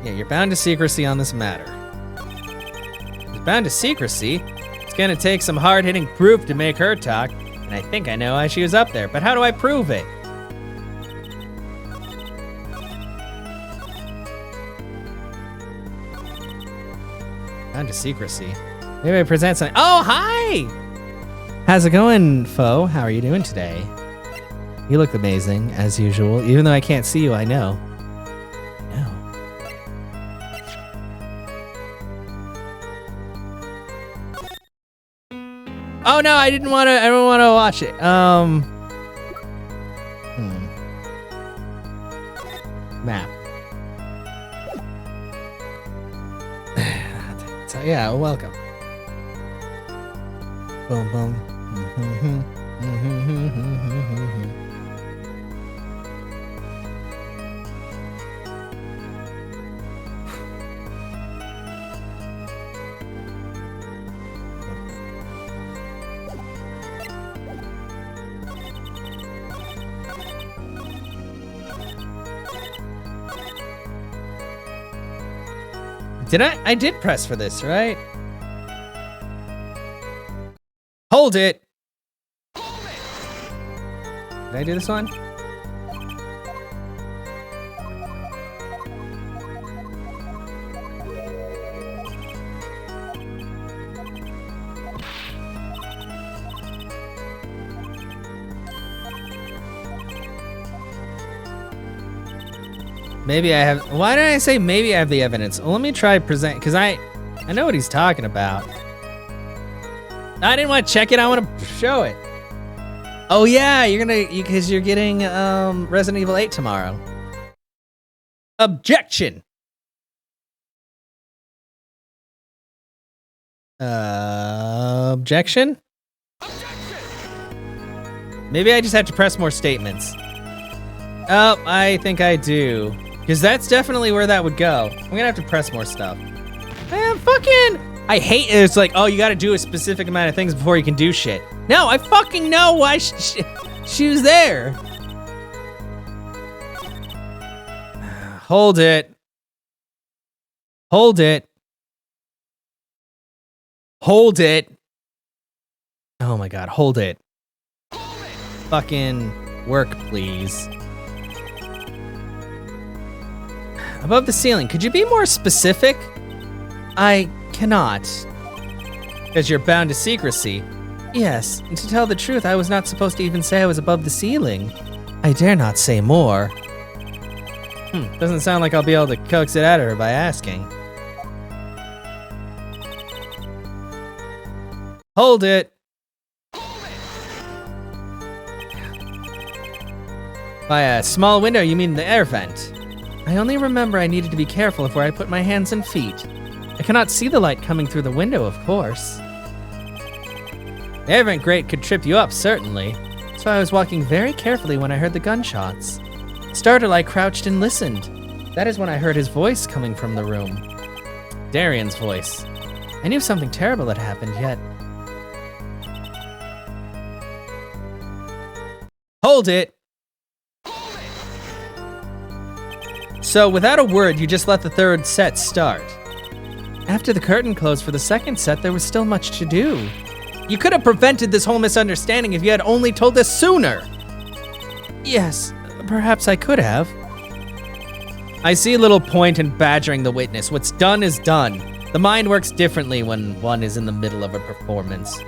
Yeah, you're bound to secrecy on this matter. You're bound to secrecy? It's gonna take some hard-hitting proof to make her talk, and I think I know why she was up there, but how do I prove it? Bound to secrecy. Maybe I present something. Oh, hi! How's it going, foe? How are you doing today? You look amazing, as usual. Even though I can't see you, I know. Oh no, I don't want to watch it. Map. So yeah, welcome. Boom, boom. I did press for this, right? Hold it! Did I do this one? Maybe I have. Why did I say maybe I have the evidence? Well, let me try present, because I know what he's talking about. I didn't want to check it. I want to show it. Oh yeah, because you're getting Resident Evil 8 tomorrow. Objection. Objection? Maybe I just have to press more statements. Oh, I think I do. Because that's definitely where that would go. I'm gonna have to press more stuff. Man, I hate it. It's like, oh, you gotta do a specific amount of things before you can do shit. No, I fucking know why she was there. Hold it. Hold it. Hold it. Oh my god, hold it. Fucking work, please. Above the ceiling, could you be more specific? I cannot. Because you're bound to secrecy. Yes, and to tell the truth, I was not supposed to even say I was above the ceiling. I dare not say more. Doesn't sound like I'll be able to coax it out of her by asking. Hold it. By a small window, you mean the air vent. I only remember I needed to be careful of where I put my hands and feet. I cannot see the light coming through the window, of course. The air vent grate could trip you up, certainly. So I was walking very carefully when I heard the gunshots. Startled, I crouched and listened. That is when I heard his voice coming from the room. Darian's voice. I knew something terrible had happened, yet... Hold it! So, without a word, you just let the third set start. After the curtain closed for the second set, there was still much to do. You could have prevented this whole misunderstanding if you had only told us sooner. Yes, perhaps I could have. I see little point in badgering the witness. What's done is done. The mind works differently when one is in the middle of a performance.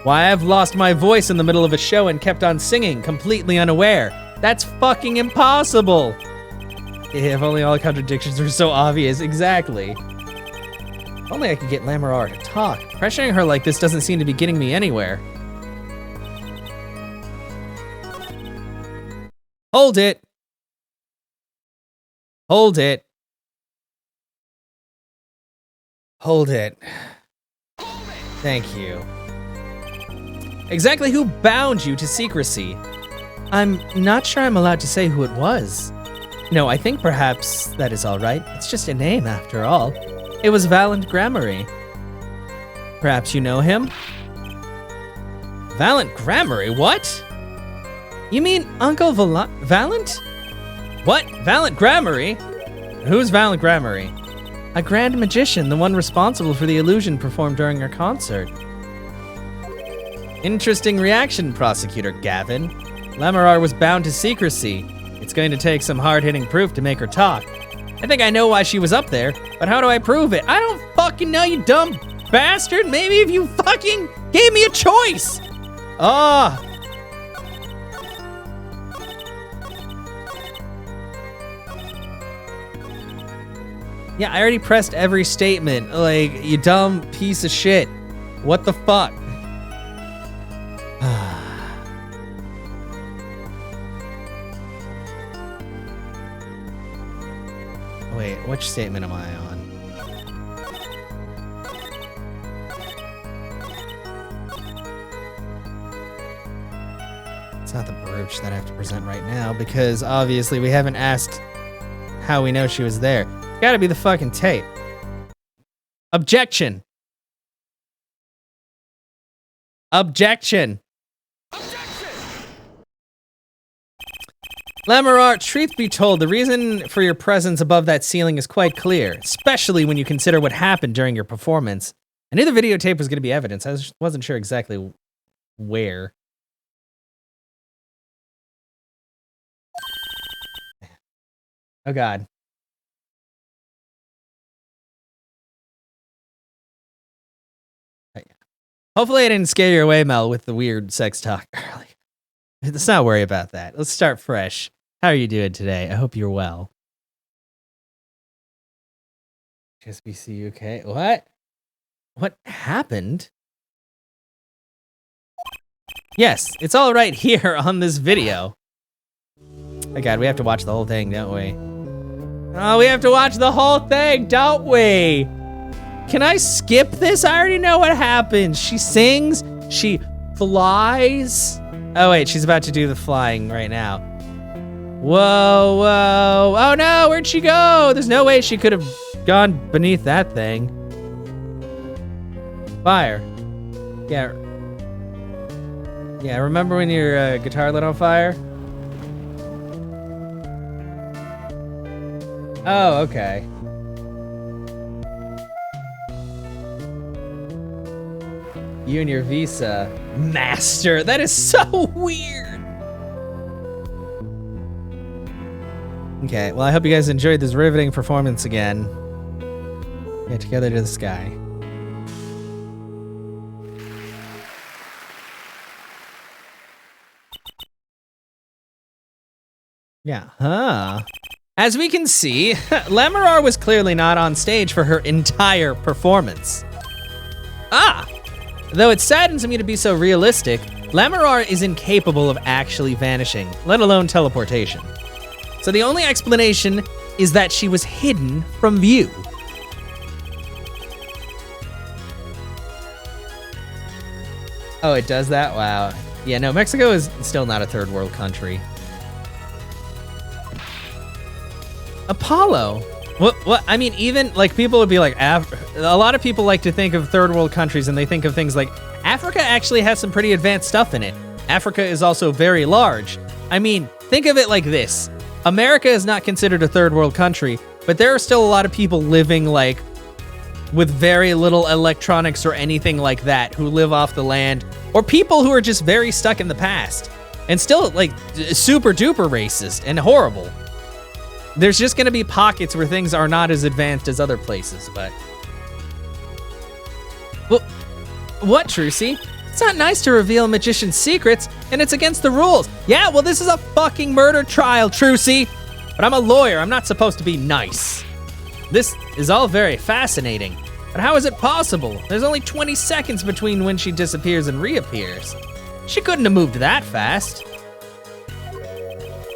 Why, I've lost my voice in the middle of a show and kept on singing, completely unaware. That's fucking impossible. If only all contradictions were so obvious. Exactly. If only I could get Lamar to talk. Pressuring her like this doesn't seem to be getting me anywhere. Hold it. Hold it. Hold it. Thank you. Exactly who bound you to secrecy? I'm not sure I'm allowed to say who it was. No, I think perhaps that is all right. It's just a name, after all. It was Valant Grammary. Perhaps you know him? Valant Grammary? What? You mean Uncle Valant? What? Valant Grammary? Who's Val Grammary? A grand magician, the one responsible for the illusion performed during our concert. Interesting reaction, Prosecutor Gavin. Lamarar was bound to secrecy. It's going to take some hard-hitting proof to make her talk. I think I know why she was up there, but how do I prove it? I don't fucking know, you dumb bastard. Maybe if you fucking gave me a choice. Ah. Yeah, I already pressed every statement. Like, you dumb piece of shit. What the fuck? Wait, which statement am I on? It's not the brooch that I have to present right now, because obviously we haven't asked how we know she was there. It's gotta be the fucking tape. Objection. Objection. Lamarar, truth be told, the reason for your presence above that ceiling is quite clear, especially when you consider what happened during your performance. I knew the videotape was going to be evidence. I just wasn't sure exactly where. Oh, God. Hopefully I didn't scare you away, Mel, with the weird sex talk earlier. Let's not worry about that. Let's start fresh. How are you doing today? I hope you're well. HSBC UK. What? What happened? Yes, it's all right here on this video. Oh God, we have to watch the whole thing, don't we? Oh, we have to watch the whole thing, don't we? Can I skip this? I already know what happens. She sings, she flies. Oh wait, she's about to do the flying right now. Whoa, whoa. Oh no, where'd she go? There's no way she could have gone beneath that thing. Fire. Yeah. Yeah, remember when your guitar lit on fire? Oh, okay. You and your visa. Master, that is so weird. Okay, well, I hope you guys enjoyed this riveting performance again. Yeah, together to the sky. Yeah, huh. As we can see, Lamarar was clearly not on stage for her entire performance. Ah! Though it saddens me to be so realistic, Lamarar is incapable of actually vanishing, let alone teleportation. So the only explanation is that she was hidden from view. Oh, it does that? Wow. Yeah, no, Mexico is still not a third world country. Apollo? What? I mean, even, like, people would be like, a lot of people like to think of third world countries and they think of things like, Africa actually has some pretty advanced stuff in it. Africa is also very large. I mean, think of it like this. America is not considered a third world country, but there are still a lot of people living, like, with very little electronics or anything like that who live off the land, or people who are just very stuck in the past and still, like, super duper racist and horrible. There's just gonna be pockets where things are not as advanced as other places, but... Well, what, Trucy? It's not nice to reveal magician's secrets, and it's against the rules. Yeah, well, this is a fucking murder trial, Trucy. But I'm a lawyer, I'm not supposed to be nice. This is all very fascinating, but how is it possible? There's only 20 seconds between when she disappears and reappears. She couldn't have moved that fast.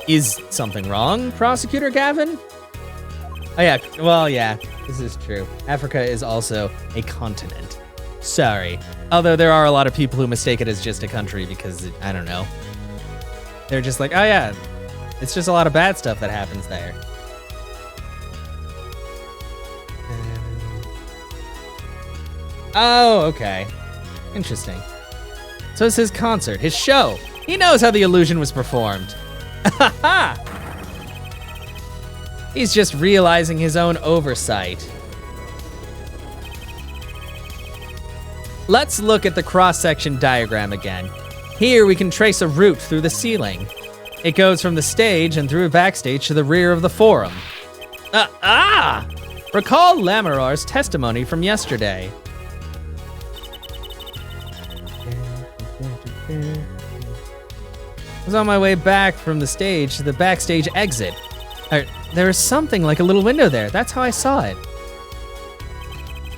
Is something wrong, Prosecutor Gavin? Oh yeah, well, yeah, this is true. Africa is also a continent. Sorry. Although there are a lot of people who mistake it as just a country because, I don't know. They're just like, oh yeah, it's just a lot of bad stuff that happens there. Oh, okay. Interesting. So it's his concert, his show. He knows how the illusion was performed. He's just realizing his own oversight. Let's look at the cross-section diagram again. Here we can trace a route through the ceiling. It goes from the stage and through backstage to the rear of the forum. Recall Lamarar's testimony from yesterday. I was on my way back from the stage to the backstage exit. There was something like a little window there. That's how I saw it.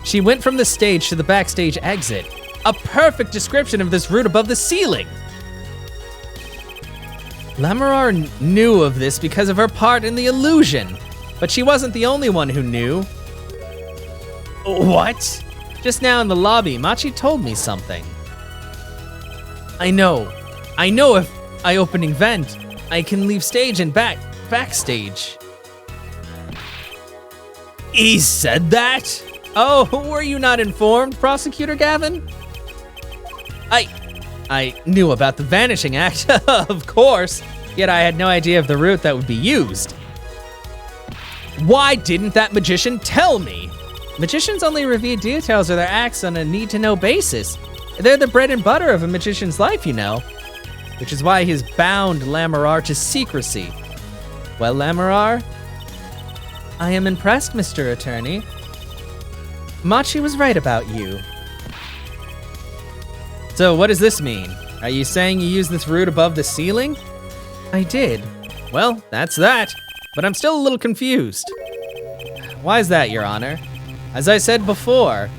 She went from the stage to the backstage exit. A perfect description of this route above the ceiling. Lamarar knew of this because of her part in the illusion, but she wasn't the only one who knew. What? Just now in the lobby, Machi told me something. I know if I opening vent, I can leave stage and backstage. He said that? Oh, were you not informed, Prosecutor Gavin? I knew about the Vanishing Act, of course, yet I had no idea of the route that would be used. Why didn't that magician tell me? Magicians only reveal details of their acts on a need-to-know basis. They're the bread and butter of a magician's life, you know, which is why he's bound Lamarar to secrecy. Well, Lamarar, I am impressed, Mr. Attorney. Machi was right about you. So what does this mean? Are you saying you used this route above the ceiling? I did. Well, that's that, but I'm still a little confused. Why is that, Your Honor? As I said before,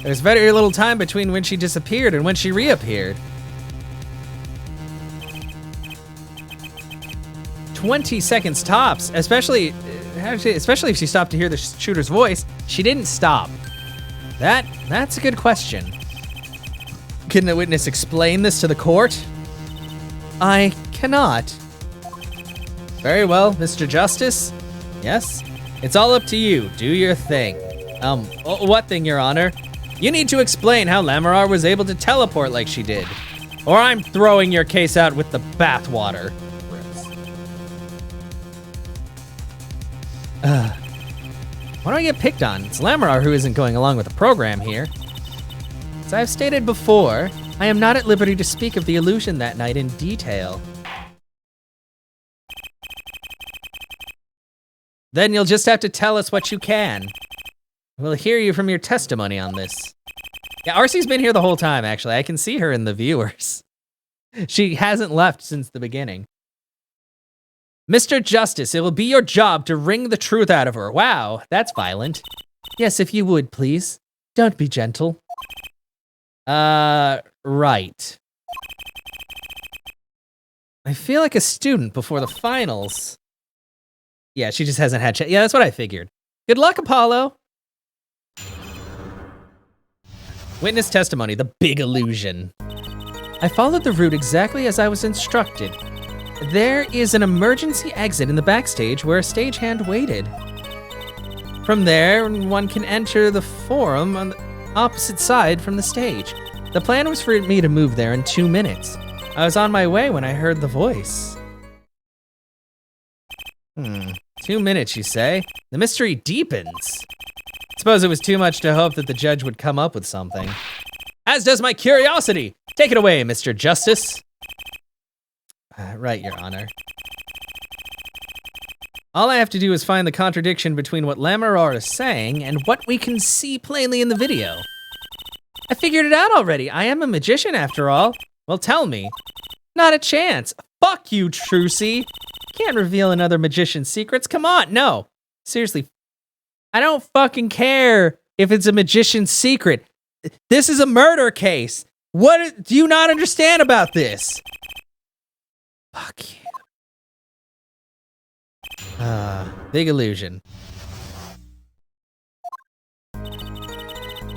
there's very little time between when she disappeared and when she reappeared. 20 seconds tops, especially if she stopped to hear the shooter's voice. She didn't stop. That's a good question. Can the witness explain this to the court? I cannot. Very well, Mr. Justice. Yes, it's all up to you. Do your thing. What thing, Your Honor? You need to explain how Lamarar was able to teleport like she did, or I'm throwing your case out with the bathwater. Why do I get picked on? It's Lamarar who isn't going along with the program here. As I've stated before, I am not at liberty to speak of the illusion that night in detail. Then you'll just have to tell us what you can. We'll hear you from your testimony on this. Yeah, RC's been here the whole time, actually. I can see her in the viewers. She hasn't left since the beginning. Mr. Justice, it will be your job to wring the truth out of her. Wow, that's violent. Yes, if you would, please. Don't be gentle. Right. I feel like a student before the finals. Yeah, she just hasn't had yeah, that's what I figured. Good luck, Apollo. Witness testimony, the big illusion. I followed the route exactly as I was instructed. There is an emergency exit in the backstage where a stagehand waited. From there, one can enter the forum on the opposite side from the stage. The plan was for me to move there in 2 minutes. I was on my way when I heard the voice. 2 minutes, you say? The mystery deepens. Suppose it was too much to hope that the judge would come up with something. As does my curiosity. Take it away, Mr. Justice. Right, Your Honor. All I have to do is find the contradiction between what Lamarar is saying and what we can see plainly in the video. I figured it out already. I am a magician after all. Well, tell me. Not a chance. Fuck you, Trucy. Can't reveal another magician's secrets. Come on, no. Seriously. I don't fucking care if it's a magician's secret. This is a murder case. What do you not understand about this? Fuck you. Big illusion.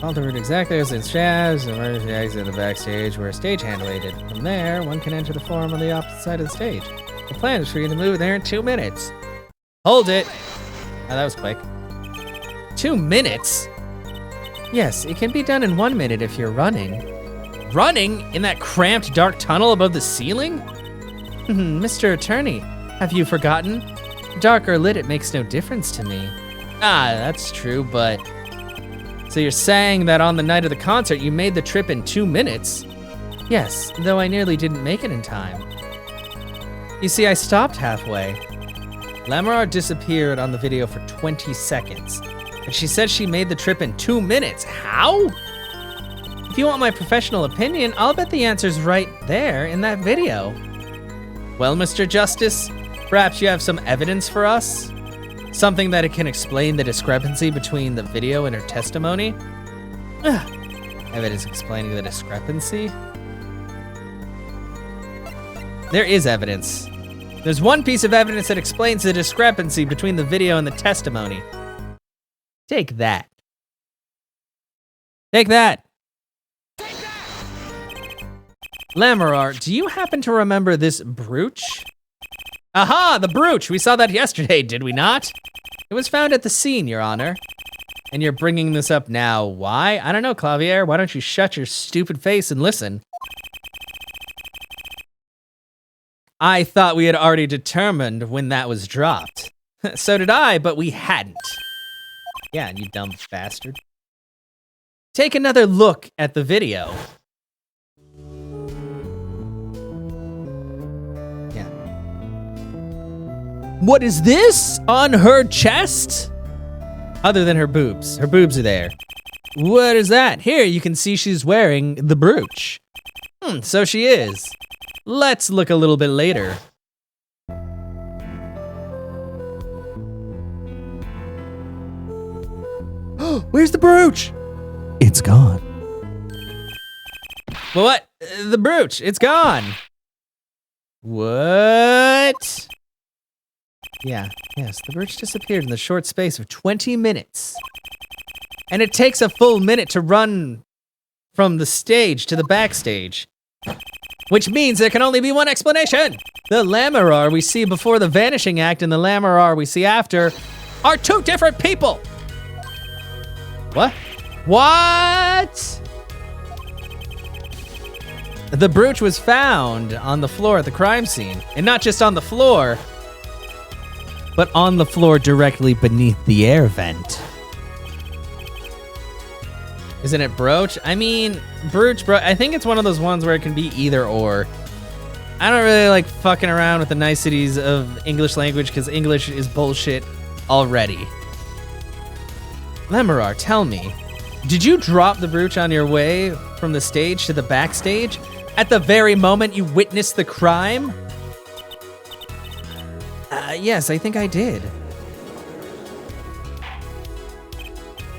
Altered exactly as in Shabs, emergency exit in the backstage where a stagehand waited. From there, one can enter the forum on the opposite side of the stage. The plan is for you to move there in 2 minutes. Hold it. Oh, that was quick. 2 minutes? Yes, it can be done in 1 minute if you're running. Running? In that cramped, dark tunnel above the ceiling? Mr. Attorney, have you forgotten? Dark or lit, it makes no difference to me. Ah, that's true, but... So you're saying that on the night of the concert, you made the trip in 2 minutes? Yes, though I nearly didn't make it in time. You see, I stopped halfway. Lamarar disappeared on the video for 20 seconds, and she said she made the trip in 2 minutes. How? If you want my professional opinion, I'll bet the answer's right there in that video. Well, Mr. Justice, perhaps you have some evidence for us? Something that it can explain the discrepancy between the video and her testimony? Evidence explaining the discrepancy? There is evidence. There's one piece of evidence that explains the discrepancy between the video and the testimony. Take that. Take that. Lamarar, do you happen to remember this brooch? Aha, the brooch! We saw that yesterday, did we not? It was found at the scene, Your Honor. And you're bringing this up now. Why? I don't know, Clavier. Why don't you shut your stupid face and listen? I thought we had already determined when that was dropped. So did I, but we hadn't. Yeah, you dumb bastard. Take another look at the video. Yeah. What is this on her chest? Other than her boobs. Her boobs are there. What is that? Here, you can see she's wearing the brooch. So she is. Let's look a little bit later. Where's the brooch? It's gone. Well, what? The brooch, it's gone. What? Yeah, yes, the brooch disappeared in the short space of 20 minutes. And it takes a full minute to run from the stage to the backstage. Which means there can only be one explanation. The Lamarar we see before the Vanishing Act and the Lamarar we see after are two different people. What? What? The brooch was found on the floor at the crime scene. And not just on the floor, but on the floor directly beneath the air vent. Isn't it brooch? I mean, brooch, I think it's one of those ones where it can be either or. I don't really like fucking around with the niceties of English language because English is bullshit already. Lamarar, tell me, did you drop the brooch on your way from the stage to the backstage at the very moment you witnessed the crime? Yes, I think I did.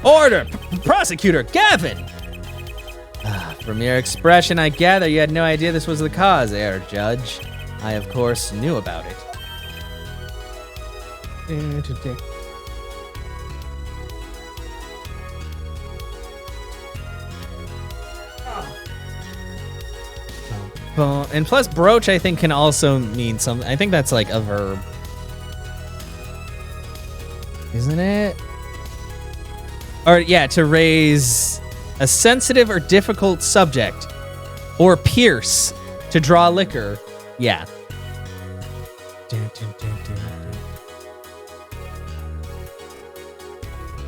Order! Prosecutor, Gavin! From your expression, I gather you had no idea this was the cause, Judge. I, of course, knew about it. And plus, brooch, I think, can also mean something. I think that's like a verb. Isn't it? Or, yeah, to raise a sensitive or difficult subject. Or pierce, to draw liquor. Yeah.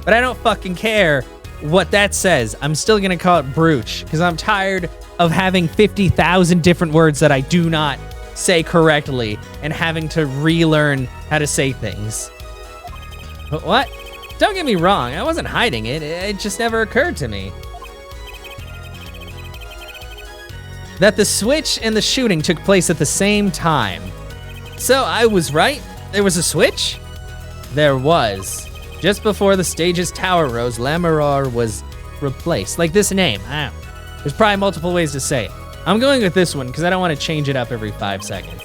But I don't fucking care what that says. I'm still gonna call it brooch, because I'm tired of having 50,000 different words that I do not say correctly and having to relearn how to say things. But what? Don't get me wrong, I wasn't hiding it. It just never occurred to me. That the switch and the shooting took place at the same time. So I was right? There was a switch? There was. Just before the stage's tower rose, Lamarar was replaced. Like this name. There's probably multiple ways to say it. I'm going with this one because I don't want to change it up every 5 seconds.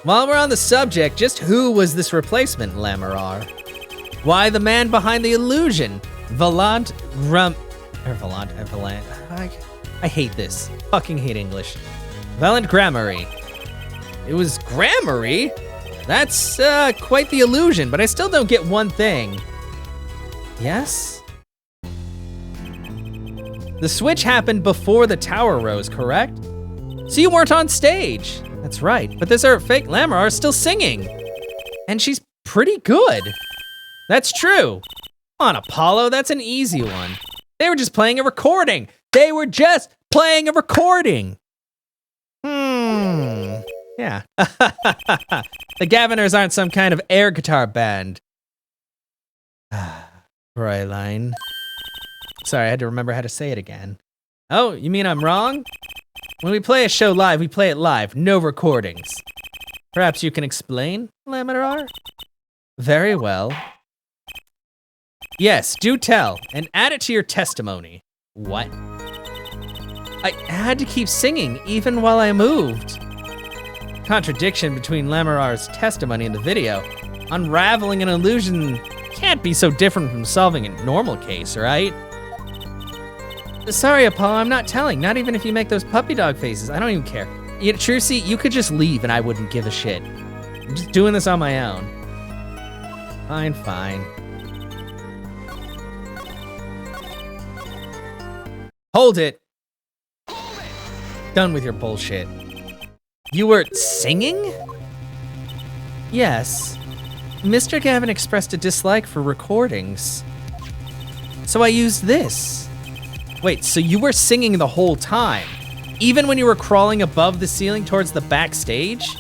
While we're on the subject, just who was this replacement, Lamarar? Why the man behind the illusion? I hate this. Fucking hate English. Valant Grammary. It was Grammary? That's quite the illusion, but I still don't get one thing. Yes? The switch happened before the tower rose, correct? So you weren't on stage. That's right, but this fake Lamar is still singing. And she's pretty good. That's true. Come on, Apollo, that's an easy one. They were just playing a recording. They were just playing a recording. Yeah. The Gaviners aren't some kind of air guitar band. Fräulein. Sorry, I had to remember how to say it again. Oh, you mean I'm wrong? When we play a show live, we play it live, no recordings. Perhaps you can explain, Laminar? Very well. Yes, do tell, and add it to your testimony. What? I had to keep singing even while I moved. Contradiction between Lamarar's testimony and the video. Unraveling an illusion can't be so different from solving a normal case, right? Sorry, Apollo, I'm not telling. Not even if you make those puppy dog faces. I don't even care. Trucy, you could just leave and I wouldn't give a shit. I'm just doing this on my own. Fine. Hold it. Done with your bullshit. You were singing? Yes. Mr. Gavin expressed a dislike for recordings. So I used this. Wait, so you were singing the whole time? Even when you were crawling above the ceiling towards the backstage?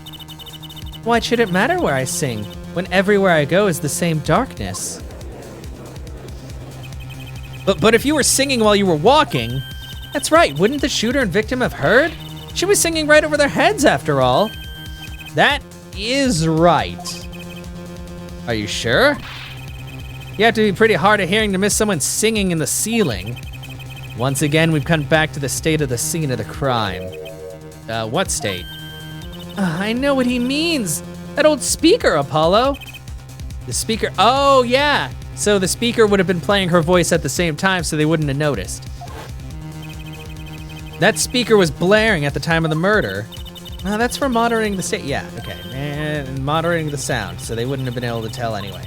Why should it matter where I sing, when everywhere I go is the same darkness? But if you were singing while you were walking, that's right, wouldn't the shooter and victim have heard? She was singing right over their heads after all. That is right. Are you sure? You have to be pretty hard of hearing to miss someone singing in the ceiling. Once again, we've come back to the state of the scene of the crime. What state? I know what he means. That old speaker, Apollo. The speaker, oh yeah. So the speaker would have been playing her voice at the same time so they wouldn't have noticed. That speaker was blaring at the time of the murder. That's for moderating the state. Yeah, okay. And moderating the sound so they wouldn't have been able to tell anyway.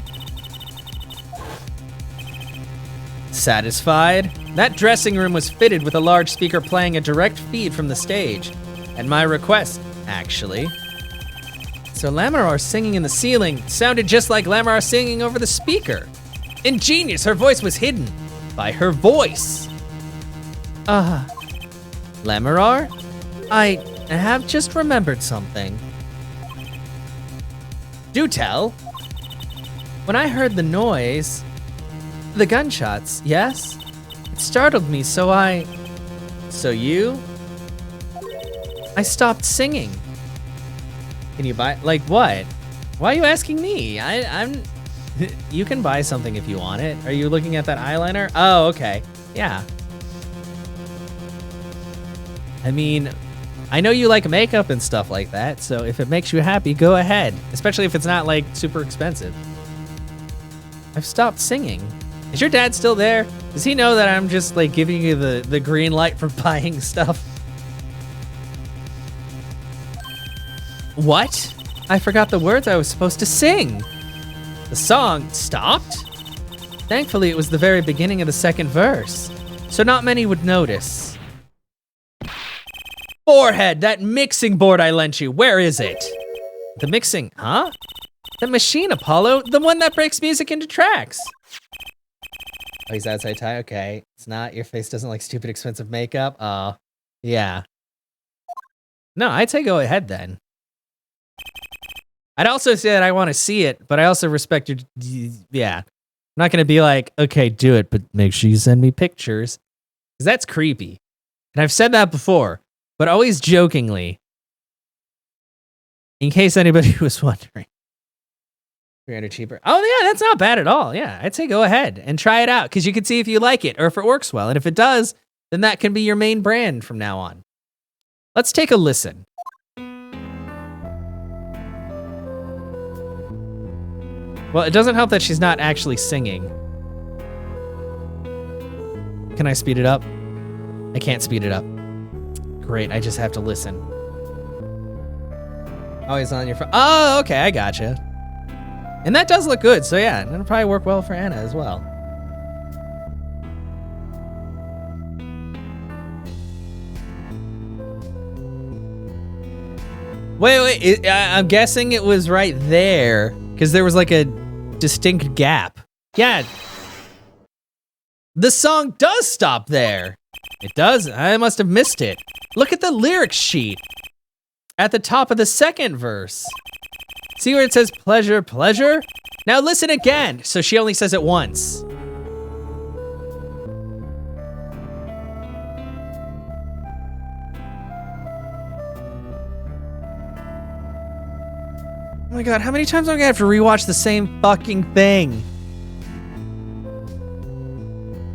Satisfied? That dressing room was fitted with a large speaker playing a direct feed from the stage. At my request, actually. So Laminar singing in the ceiling sounded just like Laminar singing over the speaker. Ingenious, her voice was hidden by her voice. Laminar? I have just remembered something. Do tell. When I heard the noise, the gunshots, yes? It startled me, so I stopped singing. Can you buy, like what? Why are you asking me? You can buy something if you want it. Are you looking at that eyeliner? Oh, okay, yeah. I mean, I know you like makeup and stuff like that, so if it makes you happy, go ahead. Especially if it's not like super expensive. I've stopped singing. Is your dad still there? Does he know that I'm just like giving you the green light for buying stuff? What? I forgot the words I was supposed to sing. The song stopped? Thankfully, it was the very beginning of the second verse, so not many would notice. Forehead, that mixing board I lent you, where is it? The mixing, huh? The machine, Apollo, the one that breaks music into tracks. Oh, he's outside tie, okay. It's not, your face doesn't like stupid expensive makeup. Oh, yeah. No, I'd say go ahead then. I'd also say that I want to see it, but I also respect your, yeah. I'm not gonna be like, okay, do it, but make sure you send me pictures. Because that's creepy. And I've said that before, but always jokingly. In case anybody was wondering. 300 cheaper. Oh yeah, that's not bad at all. Yeah, I'd say go ahead and try it out because you can see if you like it or if it works well. And if it does, then that can be your main brand from now on. Let's take a listen. Well, it doesn't help that she's not actually singing. Can I speed it up? I can't speed it up. Great, I just have to listen. Always on your phone. Oh, okay, I gotcha. And that does look good, so yeah, it'll probably work well for Anna as well. Wait, I'm guessing it was right there, because there was like a distinct gap. Yeah. The song does stop there. It does? I must have missed it. Look at the lyric sheet at the top of the second verse. See where it says pleasure, pleasure? Now listen again. So she only says it once. Oh my God, how many times am I gonna have to rewatch the same fucking thing?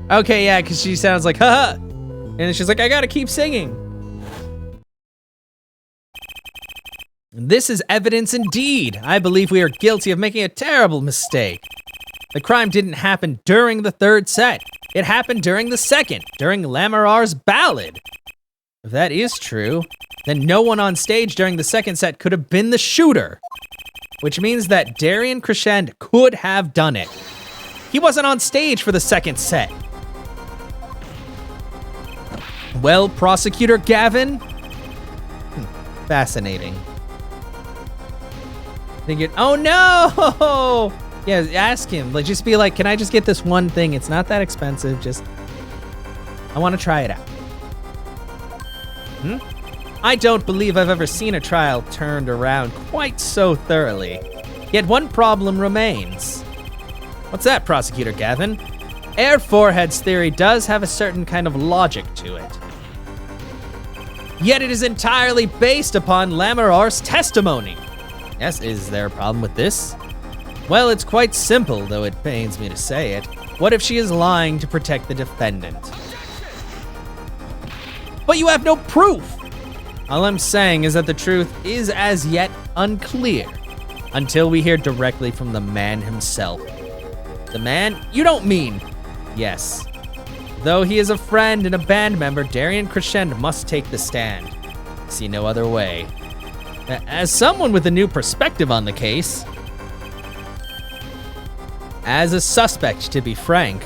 Okay, yeah, because she sounds like, haha. And then she's like, I gotta keep singing. This is evidence indeed. I believe we are guilty of making a terrible mistake. The crime didn't happen during the third set. It happened during the second, during Lamarar's ballad. If that is true, then no one on stage during the second set could have been the shooter. Which means that Darian Crescend could have done it. He wasn't on stage for the second set. Well, Prosecutor Gavin? Fascinating. Oh no! Yeah, ask him. Like, just be like, can I just get this one thing? It's not that expensive, I want to try it out. I don't believe I've ever seen a trial turned around quite so thoroughly. Yet one problem remains. What's that, Prosecutor Gavin? Air Forehead's theory does have a certain kind of logic to it. Yet it is entirely based upon Lamarar's testimony. Yes, is there a problem with this? Well, it's quite simple, though it pains me to say it. What if she is lying to protect the defendant? But you have no proof! All I'm saying is that the truth is as yet unclear until we hear directly from the man himself. The man? You don't mean? Yes. Though he is a friend and a band member, Darian Crescend must take the stand. See no other way. As someone with a new perspective on the case, as a suspect, to be frank.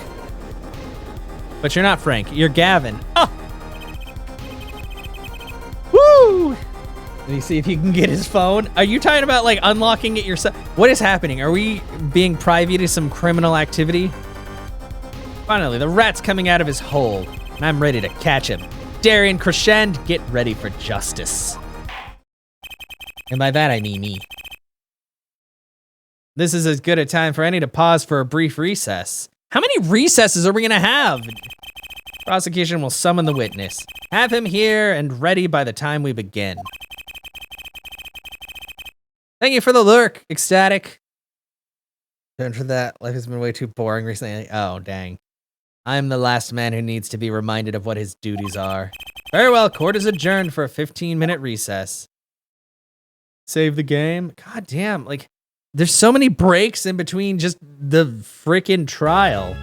But you're not Frank, you're Gavin. Oh! Woo! Let me see if you can get his phone. Are you talking about like unlocking it yourself? What is happening? Are we being privy to some criminal activity? Finally, the rat's coming out of his hole, and I'm ready to catch him. Darian Crescend, get ready for justice. And by that I mean me. This is as good a time for any to pause for a brief recess. How many recesses are we gonna have? Prosecution will summon the witness. Have him here and ready by the time we begin. Thank you for the lurk, Ecstatic. Don't for that. Life has been way too boring recently. Oh, dang. I'm the last man who needs to be reminded of what his duties are. Very well, court is adjourned for a 15-minute recess. Save the game? God damn, like, there's so many breaks in between just the frickin' trial.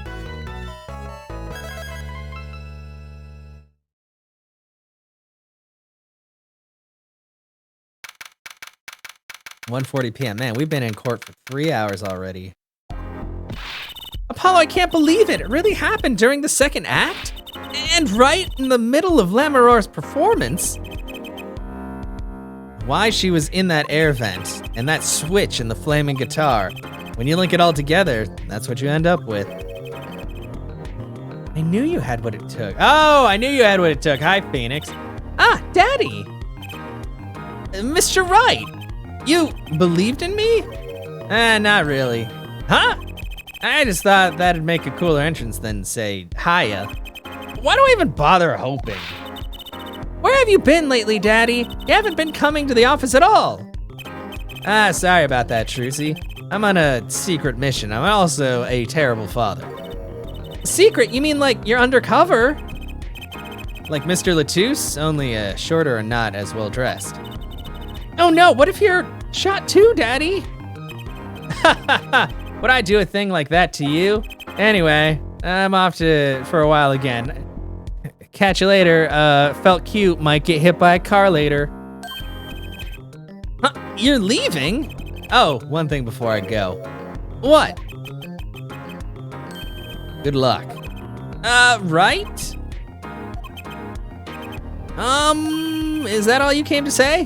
(1:40 p.m.) Man, we've been in court for 3 hours already. Apollo, I can't believe it. It really happened during the second act? And right in the middle of Lamarar's performance? Why she was in that air vent, and that switch in the flaming guitar. When you link it all together, that's what you end up with. I knew you had what it took. Oh, I knew you had what it took. Hi, Phoenix. Ah, Daddy. Mr. Wright, you believed in me? Not really. Huh? I just thought that'd make a cooler entrance than, say, hiya. Why do I even bother hoping? Where have you been lately, Daddy? You haven't been coming to the office at all. Ah, sorry about that, Trucy. I'm on a secret mission. I'm also a terrible father. Secret? You mean like you're undercover? Like Mr. Latouche, only shorter and not as well dressed. Oh no, what if you're shot too, Daddy? Would I do a thing like that to you? Anyway, I'm off for a while again. Catch you later. Felt cute, might get hit by a car later. Huh, you're leaving? Oh, one thing before I go. What? Good luck. Right? Is that all you came to say?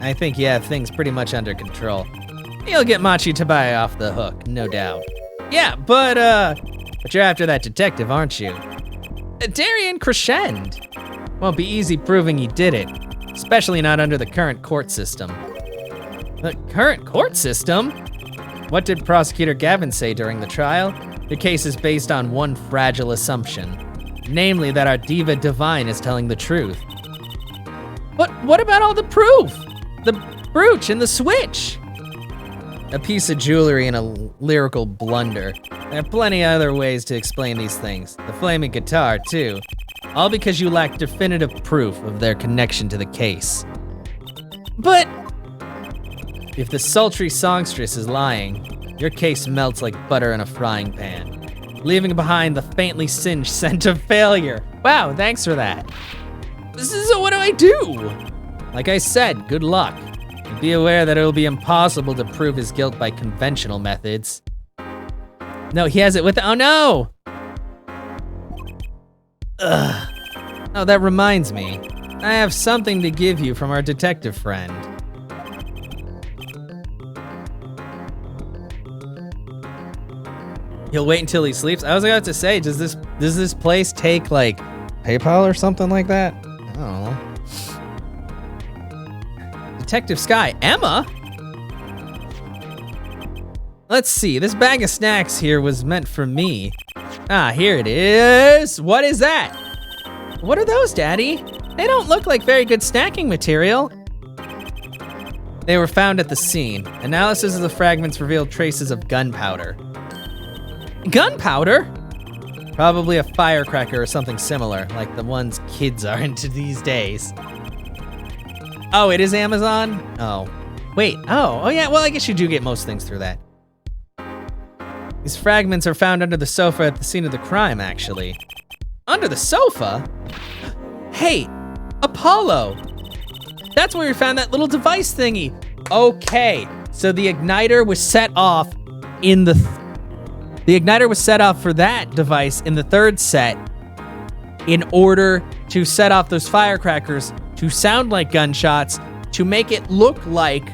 I think you have things pretty much under control. You'll get Machi Tabai off the hook, no doubt. Yeah, but you're after that detective, aren't you? Darian Crescend. Won't be easy proving he did it, especially not under the current court system. The current court system? What did Prosecutor Gavin say during the trial? The case is based on one fragile assumption, namely that our diva divine is telling the truth. But what about all the proof? The brooch and the switch? A piece of jewelry and a lyrical blunder. There are plenty of other ways to explain these things. The flaming guitar, too. All because you lack definitive proof of their connection to the case. But if the sultry songstress is lying, your case melts like butter in a frying pan, leaving behind the faintly singed scent of failure. Wow, thanks for that. So what do I do? Like I said, good luck. And be aware that it will be impossible to prove his guilt by conventional methods. No, he has it with, oh no! Ugh. Oh, that reminds me. I have something to give you from our detective friend. He'll wait until he sleeps. I was about to say, does this place take like PayPal or something like that? I don't know. Detective Sky, Emma? Let's see, this bag of snacks here was meant for me. Ah, here it is. What is that? What are those, Daddy? They don't look like very good snacking material. They were found at the scene. Analysis of the fragments revealed traces of gunpowder. Gunpowder? Probably a firecracker or something similar, like the ones kids are into these days. Oh, it is Amazon? Oh. Wait, oh yeah, well I guess you do get most things through that. These fragments are found under the sofa at the scene of the crime, actually. Under the sofa? Hey, Apollo! That's where we found that little device thingy. Okay, so the igniter was set off in the igniter was set off for that device in the third set in order to set off those firecrackers to sound like gunshots to make it look like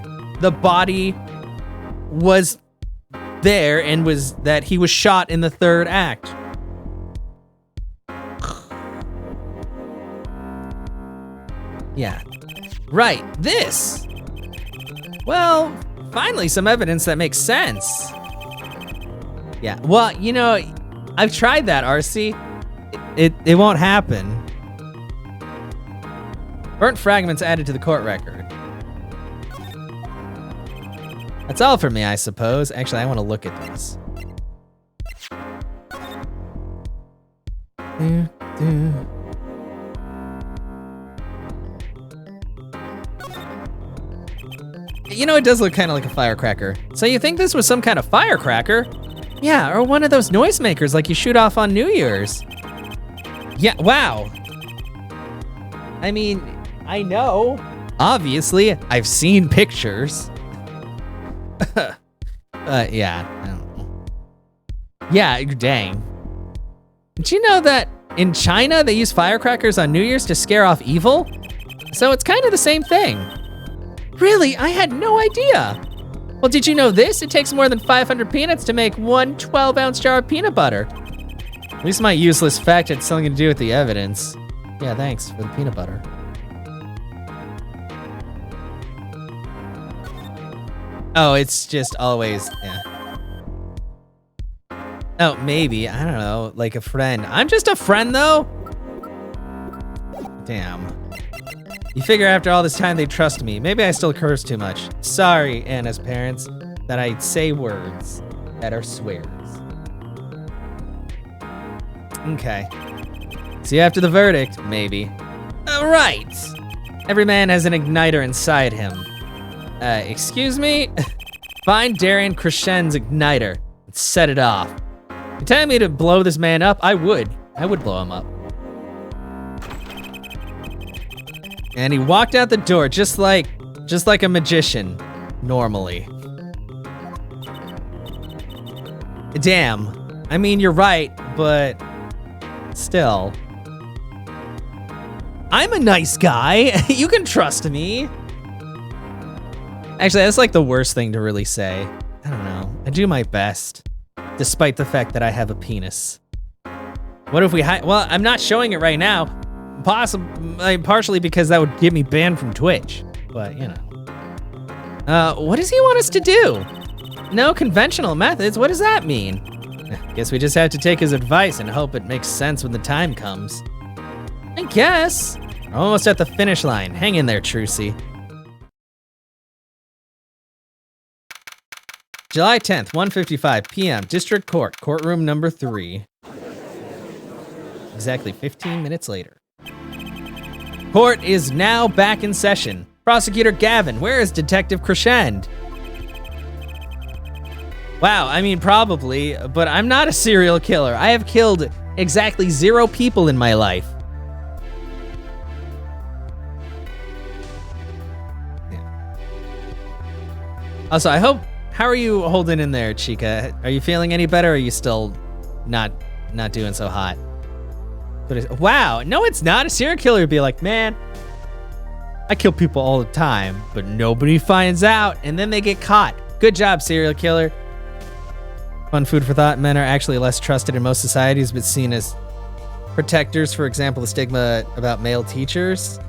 the body was there and was that he was shot in the third act. Yeah. Right, this. Well, finally some evidence that makes sense. Yeah, well, you know, I've tried that, RC. It won't happen. Burnt fragments added to the court record. That's all for me, I suppose. Actually, I want to look at this. You know, it does look kind of like a firecracker. So you think this was some kind of firecracker? Yeah, or one of those noisemakers like you shoot off on New Year's. Yeah, wow. I mean, I know. Obviously, I've seen pictures. Yeah, I don't know. Yeah, dang. Did you know that in China, they use firecrackers on New Year's to scare off evil? So it's kind of the same thing. Really? I had no idea. Well, did you know this? It takes more than 500 peanuts to make one 12-ounce jar of peanut butter. At least my useless fact had something to do with the evidence. Yeah, thanks for the peanut butter. Oh, it's just always, yeah. Oh, maybe, I don't know, like a friend. I'm just a friend, though? Damn. You figure after all this time they trust me. Maybe I still curse too much. Sorry, Anna's parents, that I say words that are swears. Okay. See you after the verdict, maybe. Right. Every man has an igniter inside him. Excuse me? Find Darian Crescend's igniter and set it off. You telling me to blow this man up? I would. I would blow him up. And he walked out the door just like a magician, normally. Damn. I mean, you're right, but still. I'm a nice guy. You can trust me. Actually, that's like the worst thing to really say. I don't know. I do my best, despite the fact that I have a penis. What if we well, I'm not showing it right now. Partially because that would get me banned from Twitch. But, you know. What does he want us to do? No conventional methods? What does that mean? Guess we just have to take his advice and hope it makes sense when the time comes. I guess. We're almost at the finish line. Hang in there, Trucy. July 10th, 1:55 p.m. District Court, courtroom number 3. Exactly 15 minutes later. Court is now back in session. Prosecutor Gavin, where is Detective Crescend? Wow, I mean, probably, but I'm not a serial killer. I have killed exactly 0 people in my life. Yeah. Also, how are you holding in there, Chica? Are you feeling any better, or are you still not doing so hot? Wow, no, it's not. A serial killer would be like, man, I kill people all the time, but nobody finds out, and then they get caught. Good job, serial killer. Fun food for thought. Men are actually less trusted in most societies, but seen as protectors. For example, the stigma about male teachers.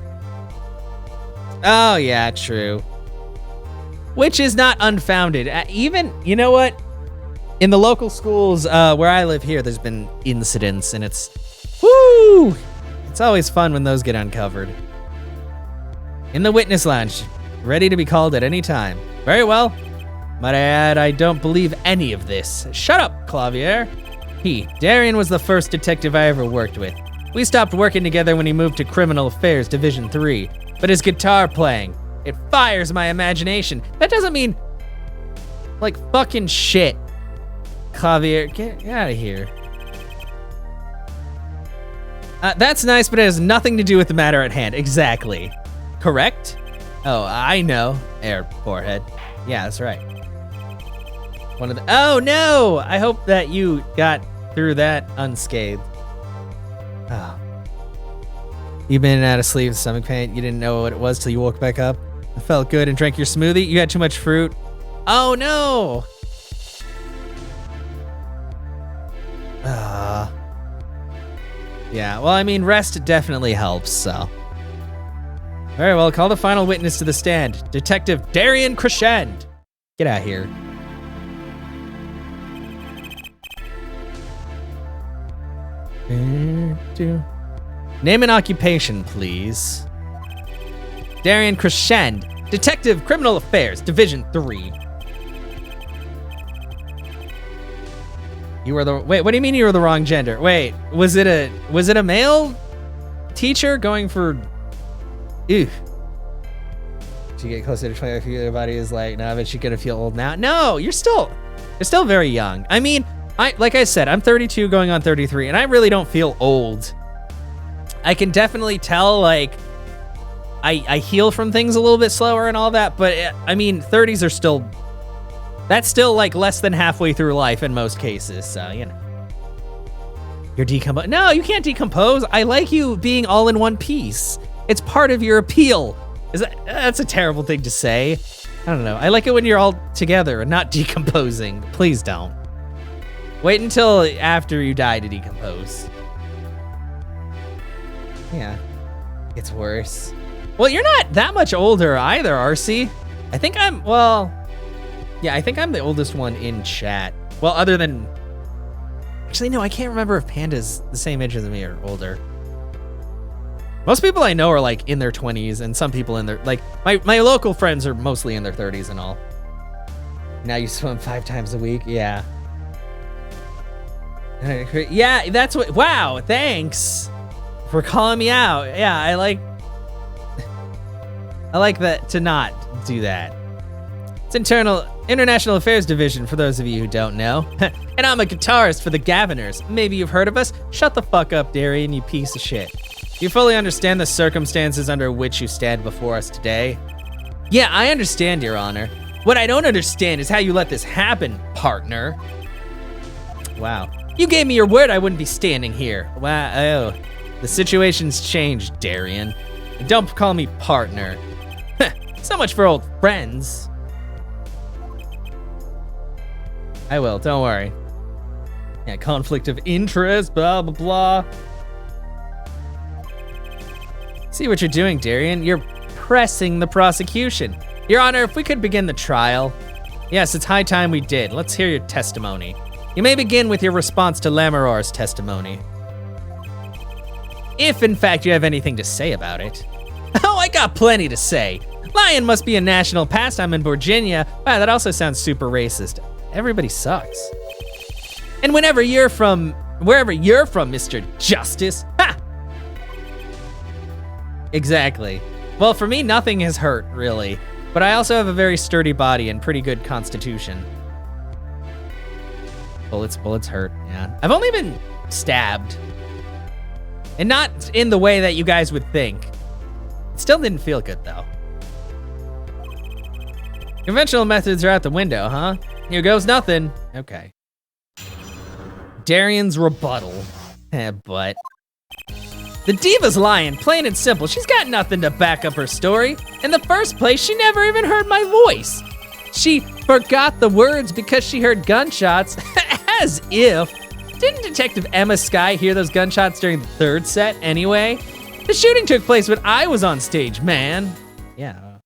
Oh, yeah, true. Which is not unfounded. Even, you know what? In the local schools where I live here, there's been incidents, and it's, woo! It's always fun when those get uncovered. In the witness lounge, ready to be called at any time. Very well. Might I add, I don't believe any of this. Shut up, Clavier. Darian was the first detective I ever worked with. We stopped working together when he moved to Criminal Affairs Division 3, but his guitar playing, it fires my imagination. That doesn't mean, like, fucking shit. Clavier, get out of here. That's nice, but it has nothing to do with the matter at hand. Exactly. Correct? Oh, I know. Air forehead. Yeah, that's right. Oh no! I hope that you got through that unscathed. Oh. You've been out of sleep with stomach pain. You didn't know what it was till you woke back up. It felt good and drank your smoothie. You had too much fruit. Oh no! Yeah, well, I mean, rest definitely helps, so. Very well, call the final witness to the stand. Detective Darian Crescend. Get out here. Name and occupation, please. Darian Crescend, Detective Criminal Affairs, Division 3. You were the, wait, what do you mean you were the wrong gender? Wait, was it a male teacher going for, ew. Did you get closer to 25, your body is like, nah, but you're gonna feel old now. No, you're still very young. I mean, like I said, I'm 32 going on 33, and I really don't feel old. I can definitely tell, like, I heal from things a little bit slower and all that, but I mean, 30s are still, that's still like less than halfway through life in most cases, so, you know. You're decomposed. No, you can't decompose. I like you being all in one piece. It's part of your appeal. That's a terrible thing to say. I don't know. I like it when you're all together and not decomposing. Please don't. Wait until after you die to decompose. Yeah, it's worse. Well, you're not that much older either, RC. I think I'm, well, yeah, I think I'm the oldest one in chat. Well, other than, actually, no, I can't remember if Panda's the same age as me or older. Most people I know are like in their 20s, and some people in their, like, my local friends are mostly in their 30s and all. Now you swim 5 times a week, yeah. Yeah, that's what, wow, thanks for calling me out. Yeah, I like that, to not do that. It's International Affairs Division, for those of you who don't know. And I'm a guitarist for the Gaviners. Maybe you've heard of us? Shut the fuck up, Darian, you piece of shit. You fully understand the circumstances under which you stand before us today? Yeah, I understand, Your Honor. What I don't understand is how you let this happen, partner. Wow. You gave me your word I wouldn't be standing here. Wow, oh. The situation's changed, Darian. And don't call me partner. So much for old friends. I will, don't worry. Yeah, conflict of interest, blah, blah, blah. See what you're doing, Darian. You're pressing the prosecution. Your Honor, if we could begin the trial. Yes, it's high time we did. Let's hear your testimony. You may begin with your response to Lammerar's testimony. If, in fact, you have anything to say about it. Oh, I got plenty to say. Lion must be a national pastime in Virginia. Wow, that also sounds super racist. Everybody sucks. And wherever you're from, Mr. Justice. Ha! Exactly. Well, for me, nothing has hurt, really. But I also have a very sturdy body and pretty good constitution. Bullets hurt, yeah. I've only been stabbed. And not in the way that you guys would think. It still didn't feel good, though. Conventional methods are out the window, huh? Here goes nothing. Okay. Darian's rebuttal. But the diva's lying, plain and simple. She's got nothing to back up her story. In the first place, she never even heard my voice. She forgot the words because she heard gunshots. As if. Didn't Detective Emma Skye hear those gunshots during the third set anyway? The shooting took place when I was on stage, man. Yeah.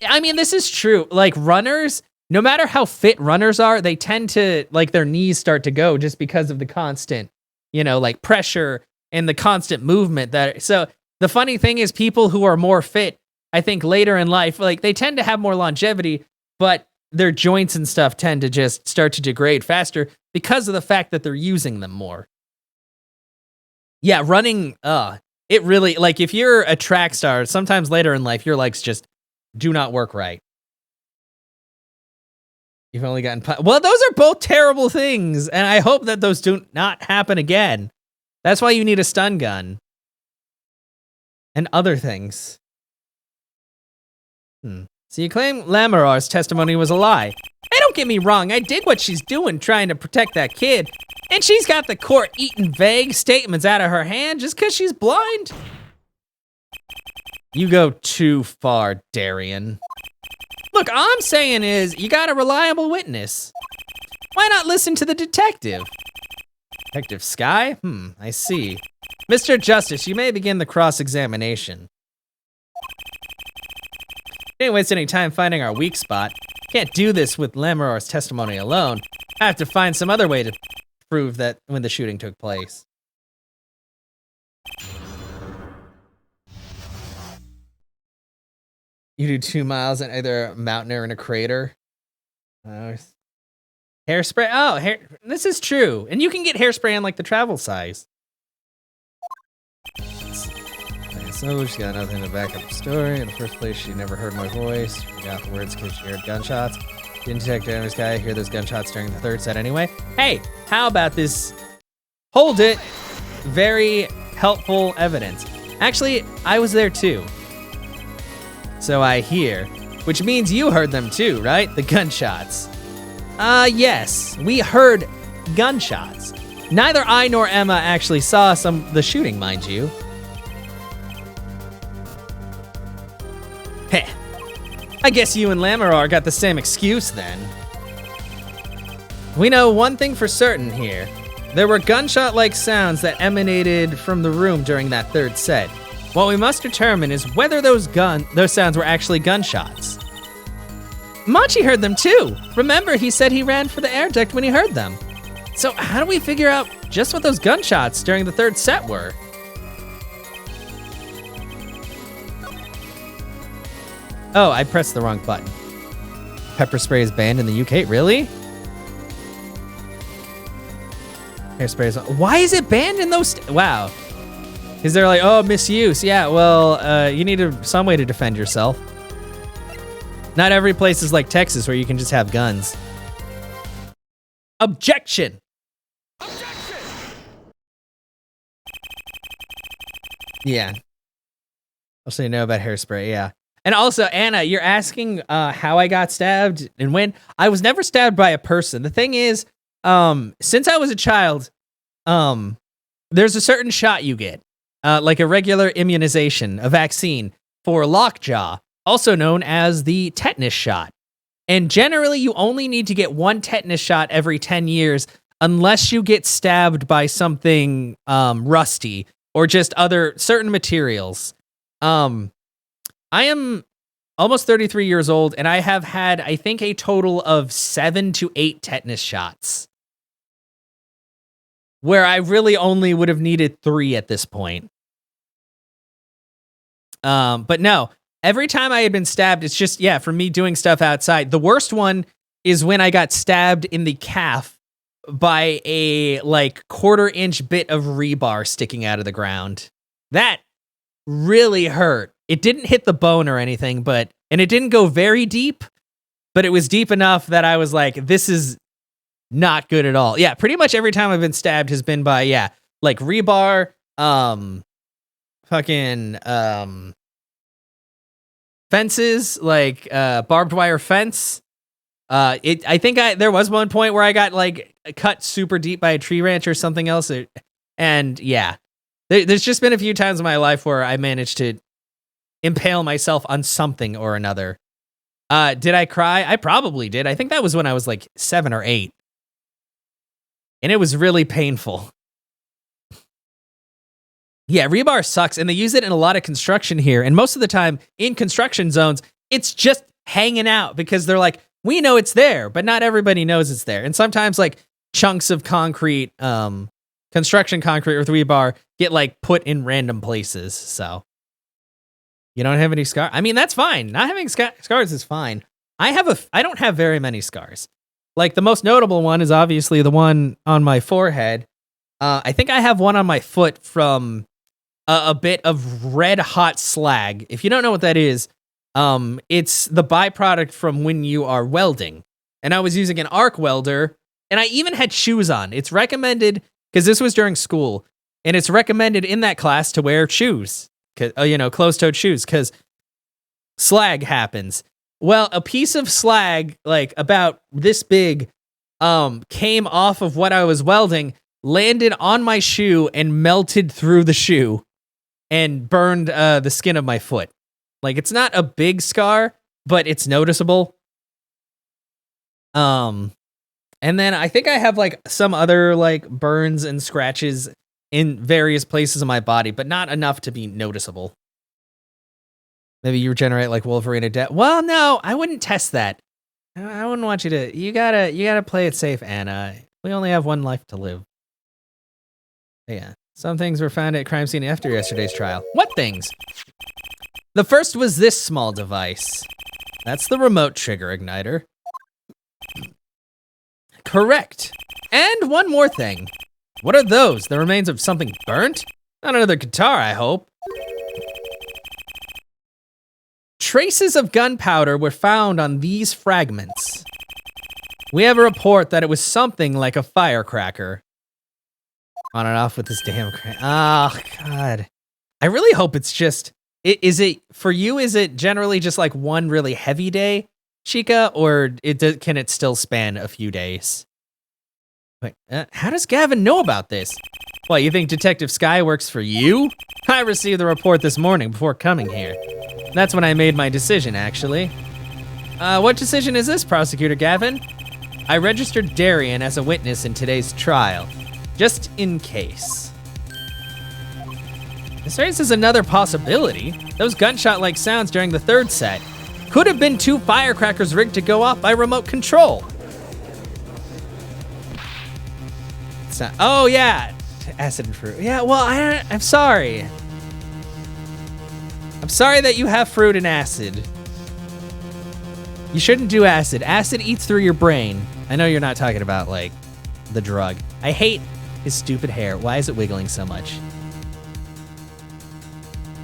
I mean, this is true. Like, runners, no matter how fit runners are, they tend to, like, their knees start to go just because of the constant, you know, like, pressure and the constant movement. So the funny thing is, people who are more fit, I think later in life, like, they tend to have more longevity, but their joints and stuff tend to just start to degrade faster because of the fact that they're using them more. Yeah, running, it really, like, if you're a track star, sometimes later in life, your legs just do not work right. You've only gotten... Well, those are both terrible things, and I hope that those do not happen again. That's why you need a stun gun. And other things. So you claim Lammerar's testimony was a lie. Hey, don't get me wrong, I dig what she's doing trying to protect that kid. And she's got the court eating vague statements out of her hand just because she's blind. You go too far, Darian. Look, all I'm saying is, you got a reliable witness. Why not listen to the detective? Detective Skye? I see. Mr. Justice, you may begin the cross-examination. Didn't waste any time finding our weak spot. Can't do this with Lammerar's testimony alone. I have to find some other way to prove that when the shooting took place. You do 2 miles in either a mountain or in a crater. Hairspray. Oh, this is true. And you can get hairspray on like the travel size. So she's got nothing to back up her story. In the first place, she never heard my voice. She forgot the words because she heard gunshots. Didn't Detective Emma Skye hear those gunshots during the third set anyway? Hey, how about this? Hold it. Very helpful evidence. Actually, I was there too. So I hear. Which means you heard them too, right? The gunshots. Yes. We heard gunshots. Neither I nor Emma actually saw the shooting, mind you. Heh. I guess you and Lammerar got the same excuse then. We know one thing for certain here. There were gunshot-like sounds that emanated from the room during that third set. What we must determine is whether those sounds were actually gunshots. Machi heard them too. Remember, he said he ran for the air duct when he heard them. So how do we figure out just what those gunshots during the third set were? Oh, I pressed the wrong button. Pepper spray is banned in the UK, really? Hairspray is... Why is it banned in those... Wow. Because they're like, oh, misuse. Yeah, well, you need some way to defend yourself. Not every place is like Texas where you can just have guns. Objection! Objection! Yeah. I'll say no about hairspray, yeah. And also, Anna, you're asking how I got stabbed and when. I was never stabbed by a person. The thing is, since I was a child, there's a certain shot you get, like a regular immunization, a vaccine for lockjaw, also known as the tetanus shot. And generally, you only need to get 1 tetanus shot every 10 years unless you get stabbed by something rusty or just other certain materials. I am almost 33 years old, and I have had, I think, a total of 7 to 8 tetanus shots, where I really only would have needed 3 at this point. But no, every time I had been stabbed, it's just, yeah, for me doing stuff outside. The worst one is when I got stabbed in the calf by a like 1/4-inch bit of rebar sticking out of the ground. That really hurt. It didn't hit the bone or anything, and it didn't go very deep, but it was deep enough that I was like, this is not good at all. Yeah, pretty much every time I've been stabbed has been by, yeah, like rebar, fences, like barbed wire fence. I think there was one point where I got like cut super deep by a tree branch or something else. And yeah, there's just been a few times in my life where I managed to impale myself on something or another. Did I cry? I probably did. I think that was when I was like 7 or 8. And it was really painful. Yeah, rebar sucks, and they use it in a lot of construction here. And most of the time in construction zones, it's just hanging out because they're like, we know it's there, but not everybody knows it's there. And sometimes like chunks of concrete, construction concrete with rebar get like put in random places. So you don't have any scars? I mean, that's fine. Not having scars is fine. I don't have very many scars. Like the most notable one is obviously the one on my forehead. I think I have one on my foot from a bit of red hot slag. If you don't know what that is, it's the byproduct from when you are welding. And I was using an arc welder, and I even had shoes on. It's recommended, because this was during school, and it's recommended in that class to wear shoes, closed-toed shoes, because slag happens. Well, a piece of slag, like about this big, came off of what I was welding, landed on my shoe, and melted through the shoe, and burned the skin of my foot. Like, it's not a big scar, but it's noticeable. And then I think I have like some other like burns and scratches in various places of my body, but not enough to be noticeable. Maybe you regenerate like Wolverine or death. Well, no, I wouldn't test that. I wouldn't want you to. You gotta play it safe, Anna. We only have one life to live. Yeah, some things were found at crime scene after yesterday's trial. What things? The first was this small device. That's the remote trigger igniter. Correct. And one more thing. What are those? The remains of something burnt? Not another guitar, I hope. Traces of gunpowder were found on these fragments. We have a report that it was something like a firecracker. On and off with this damn crap. Oh, God. I really hope it's just... Is it, for you, is it generally just like one really heavy day, Chica, or can it still span a few days? Wait, how does Gavin know about this? What, you think Detective Sky works for you? I received the report this morning before coming here. That's when I made my decision, actually. What decision is this, Prosecutor Gavin? I registered Darian as a witness in today's trial, just in case. This raises another possibility. Those gunshot-like sounds during the third set could have been 2 firecrackers rigged to go off by remote control. It's not, oh yeah, acid and fruit. Yeah, well, I'm sorry. I'm sorry that you have fruit and acid. You shouldn't do acid. Acid eats through your brain. I know you're not talking about, like, the drug. I hate his stupid hair. Why is it wiggling so much?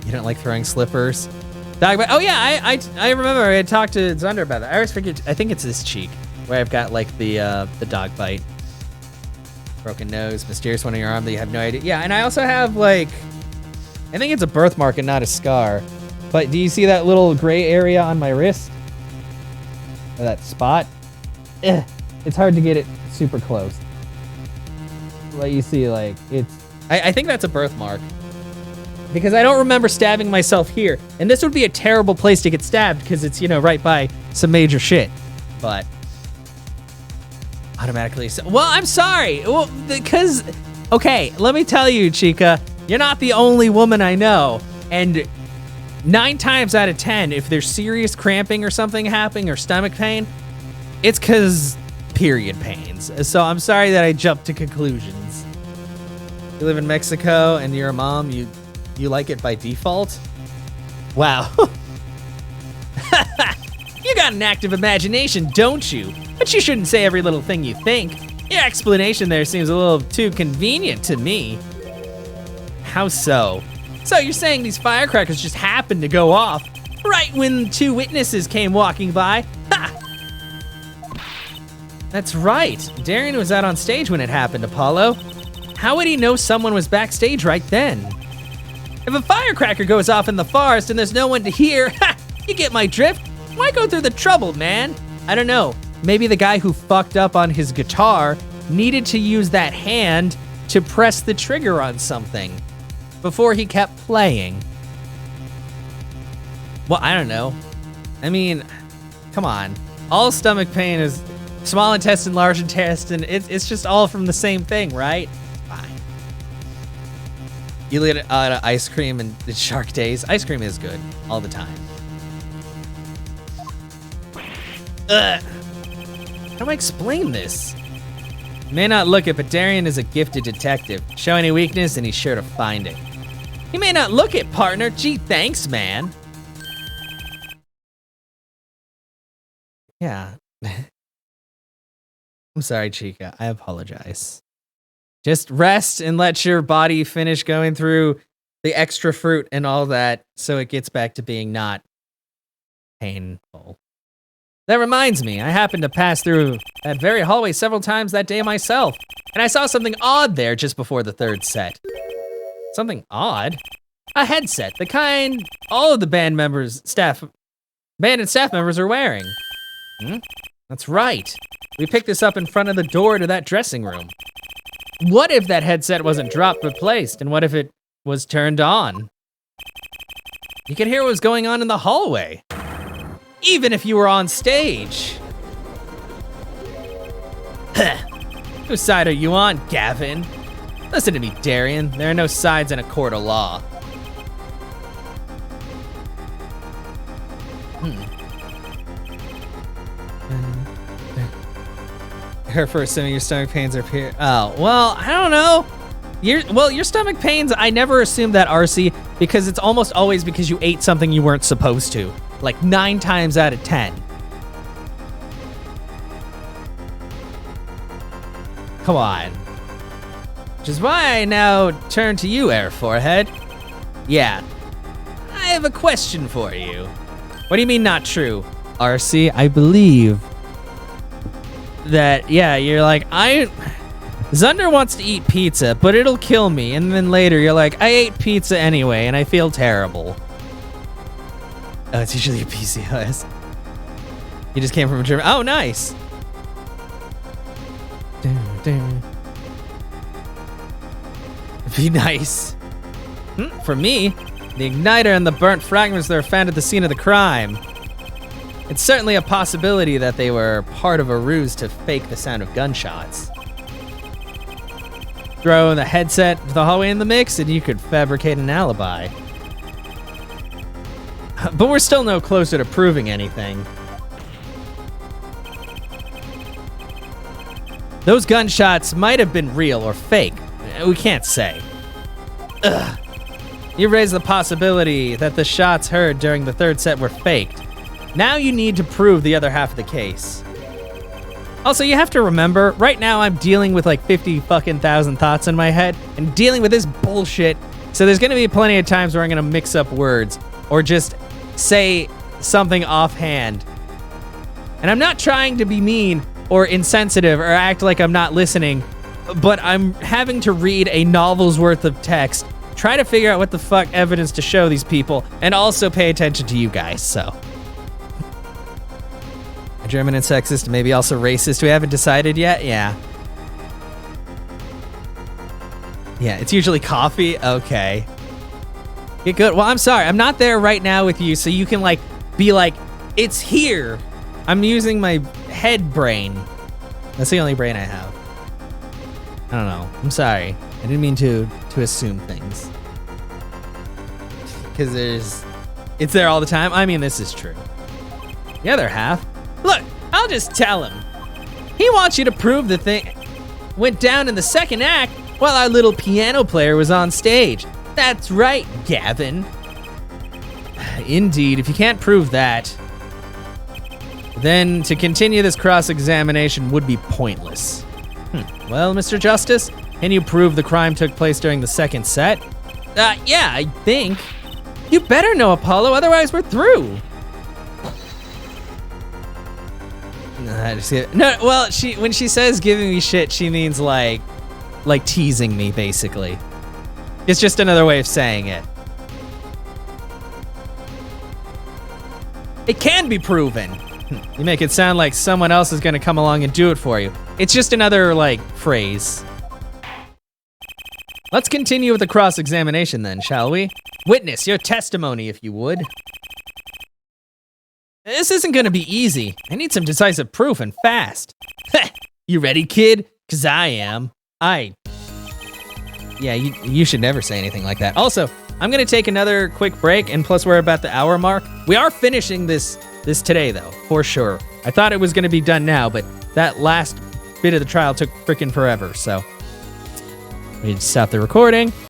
You don't like throwing slippers? Oh yeah, I remember I had talked to Zunder about that. I always figured, I think it's this cheek, where I've got like the dog bite. Broken nose, mysterious one on your arm that you have no idea. Yeah, and I also have like, I think it's a birthmark and not a scar. But do you see that little gray area on my wrist? Or that spot? It's hard to get it super close. Like you see, like it's, I think that's a birthmark. Because I don't remember stabbing myself here. And this would be a terrible place to get stabbed because it's, right by some major shit. but automatically. Well, I'm sorry. Well, because, okay, let me tell you, Chica, you're not the only woman I know. And 9 times out of 10, if there's serious cramping or something happening or stomach pain, it's because period pains. So I'm sorry that I jumped to conclusions. You live in Mexico and you're a mom, you like it by default? Wow. You got an active imagination, don't you? But you shouldn't say every little thing you think. Your explanation there seems a little too convenient to me. How so? So you're saying these firecrackers just happened to go off right when 2 witnesses came walking by? Ha! That's right. Darian was out on stage when it happened, Apollo. How would he know someone was backstage right then? If a firecracker goes off in the forest and there's no one to hear, ha! You get my drift? Why go through the trouble, man? I don't know. Maybe the guy who fucked up on his guitar needed to use that hand to press the trigger on something before he kept playing. Well, I don't know. I mean, come on. All stomach pain is small intestine, large intestine. It's just all from the same thing, right? Fine. You eat ice cream and it's Shark Days. Ice cream is good all the time. Ugh. How do I explain this? You may not look it, but Darian is a gifted detective. Show any weakness and he's sure to find it. You may not look it, partner. Gee, thanks, man. Yeah. I'm sorry, Chica. I apologize. Just rest and let your body finish going through the extra fruit and all that so it gets back to being not painful. That reminds me, I happened to pass through that very hallway several times that day myself, and I saw something odd there just before the 3rd set. Something odd? A headset, the kind all of the band and staff members are wearing. That's right. We picked this up in front of the door to that dressing room. What if that headset wasn't dropped but placed, and what if it was turned on? You could hear what was going on in the hallway, even if you were on stage. Whose side are you on, Gavin? Listen to me, Darian. There are no sides in a court of law. Her for assuming your stomach pains are Oh, well, I don't know. Your stomach pains, I never assumed that, RC, because it's almost always because you ate something you weren't supposed to. Like 9 times out of 10. Come on. Which is why I now turn to you, Air Forehead. Yeah. I have a question for you. What do you mean not true? RC, I believe that, yeah, you're like, Zunder wants to eat pizza, but it'll kill me. And then later you're like, I ate pizza anyway, and I feel terrible. Oh, it's usually a PCOS. You just came from a German. Oh, nice. Be nice. For me, the igniter and the burnt fragments that were found at the scene of the crime. It's certainly a possibility that they were part of a ruse to fake the sound of gunshots. Throw the headset to the hallway in the mix and you could fabricate an alibi. But we're still no closer to proving anything. Those gunshots might have been real or fake. We can't say. Ugh. You raised the possibility that the shots heard during the 3rd set were faked. Now you need to prove the other half of the case. Also, you have to remember, right now I'm dealing with like 50 fucking thousand thoughts in my head and dealing with this bullshit. So there's gonna be plenty of times where I'm gonna mix up words or just say something offhand. And I'm not trying to be mean or insensitive or act like I'm not listening, but I'm having to read a novel's worth of text, try to figure out what the fuck evidence to show these people, and also pay attention to you guys, so. German and sexist, maybe also racist. We haven't decided yet? Yeah. Yeah, it's usually coffee? Okay. Get good. Well, I'm sorry. I'm not there right now with you, so you can, like, be like, it's here. I'm using my head brain. That's the only brain I have. I don't know. I'm sorry. I didn't mean to assume things. Because it's there all the time. I mean, this is true. The other half. Look, I'll just tell him. He wants you to prove the thing went down in the second act while our little piano player was on stage. That's right, Gavin. Indeed, if you can't prove that, then to continue this cross-examination would be pointless. Well, Mr. Justice, can you prove the crime took place during the second set? Yeah, I think. You better know, Apollo, otherwise we're through. No, well, when she says giving me shit, she means like teasing me, basically. It's just another way of saying it. It can be proven. You make it sound like someone else is gonna come along and do it for you. It's just another, phrase. Let's continue with the cross-examination then, shall we? Witness, your testimony, if you would. This isn't gonna be easy. I need some decisive proof and fast. You ready, kid? 'Cause I am. Yeah, you should never say anything like that. Also, I'm gonna take another quick break, and plus we're about the hour mark. We are finishing this today, though, for sure. I thought it was gonna be done now, but that last bit of the trial took frickin' forever, so we stop the recording.